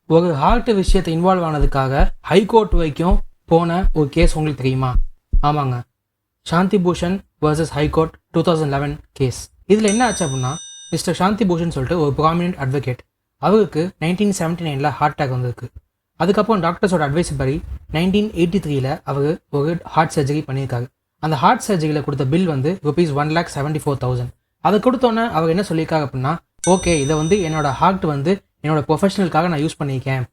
ஒரு ஹார்ட் விஷயத்தை involve ஆனதுக்காக high court வரைக்கும் போன ஒரு கேஸ் உங்களுக்கு தெரியுமா? ஆமாங்க, சாந்தி பூஷன் vs ஹைகோர்ட் 2011 கேஸ். இதில் என்ன ஆச்சு அப்படின்னா, மிஸ்டர் சாந்தி பூஷன் சொல்லிட்டு ஒரு ப்ராமினன்ட் அட்வொகேட், அவருக்கு 1979 ஹார்ட் அட்டாக் வந்திருக்கு. அதுக்கப்புறம் டாக்டர்ஸோட அட்வைஸ் படி 1983 அவர் ஒரு ஹார்ட் சர்ஜரி பண்ணியிருக்காரு. அந்த ஹார்ட் சர்ஜரியில் கொடுத்த பில் வந்து ₹1,74,000. அதை கொடுத்தோன்னே அவர் என்ன சொல்லியிருக்காரு அப்படின்னா, ஓகே, இதை வந்து என்னோட ஹார்ட் வந்து என்னோட ப்ரொஃபஷனலுக்காக நான் யூஸ் பண்ணியிருக்கேன்.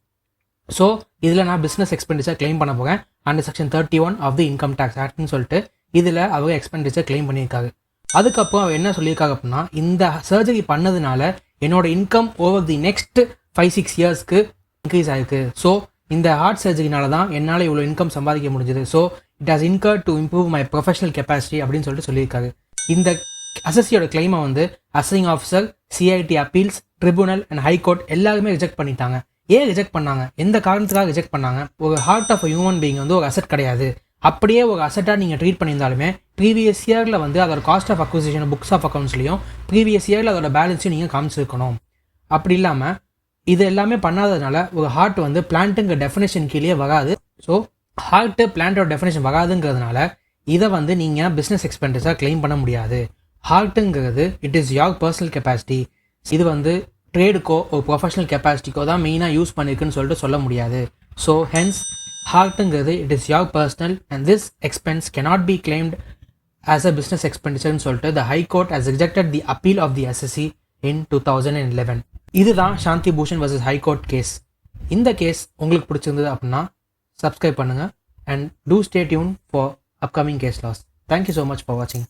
ஸோ இதில் நான் பிஸ்னஸ் எக்ஸ்பெண்டிச்சர் கிளைம் பண்ண போகிறேன் under section 31 of the income tax ஆக்ட்னு சொல்லிட்டு இதில் அவர் எக்ஸ்பெண்டிச்சர் கிளைம் பண்ணியிருக்காரு. அதுக்கப்புறம் அவர் என்ன சொல்லியிருக்காரு அப்படின்னா, இந்த சர்ஜரி பண்ணதுனால என்னோட இன்கம் ஓவர் தி நெக்ஸ்ட் 5-6 இயர்ஸ்க்கு இன்க்ரீஸ் ஆயிருக்கு. ஸோ இந்த ஹார்ட் சர்ஜரினால தான் என்னால் இவ்வளோ இன்கம் சம்பாதிக்க முடிஞ்சது. So it has in her to improve my professional capacity அப்படின்னு சொல்லிட்டு சொல்லியிருக்காரு. இந்த அசஸியோட கிளைமை வந்து assessing officer, CID appeals, tribunal and high court எல்லாருமே ரிஜெக்ட் பண்ணிட்டாங்க. ஏன் ரிஜெக்ட் பண்ணாங்க? எந்த காரணத்துக்காக ரிஜெக்ட் பண்ணாங்க? ஒரு ஹார்ட் ஆஃப் ஹியூமன் பீயிங் வந்து ஒரு அசெட் கிடையாது. அப்படியே ஒரு அசெட்டாக நீங்கள் ட்ரீட் பண்ணியிருந்தாலுமே ப்ரீவியஸ் இயரில் வந்து அதோட cost of acquisition books of அக்கௌண்ட்ஸ்லையும் ப்ரீவியஸ் இயரில் அதோட பேலன்ஸையும் நீங்கள் காமிச்சிருக்கணும். அப்படி இல்லாமல் இது எல்லாமே பண்ணாததுனால ஒரு ஹார்ட் வந்து பிளான்ட்டுங்கிற டெஃபினேஷன் கீழே வராது. ஸோ ஹார்ட்டு பிளான்ட்டோட டெஃபினேஷன் வராதுங்கிறதுனால இதை வந்து நீங்கள் பிஸ்னஸ் எக்ஸ்பெண்டிச்சர் கிளைம் பண்ண முடியாது. ஹார்ட்டுங்கிறது it is your personal capacity. இது வந்து ட்ரேடுக்கோ ஒரு ப்ரொஃபஷனல் கெப்பாசிட்டிக்கோ தான் மெயினாக யூஸ் பண்ணியிருக்குன்னு சொல்லிட்டு சொல்ல முடியாது. ஸோ ஹென்ஸ் ஹார்ட்டுங்கிறது it is your personal and this expense cannot be claimed as a business எக்ஸ்பெண்டிச்சர்னு சொல்லிட்டு the high court has rejected the appeal of the SSC in 2011. இதுதான் Shanti Bhushan vs high court case. இந்த கேஸ் உங்களுக்கு பிடிச்சிருந்தது அப்படின்னா சப்ஸ்கிரைப் பண்ணுங்கள் and do stay tune for upcoming case laws. Thank you so much for வாட்சிங்.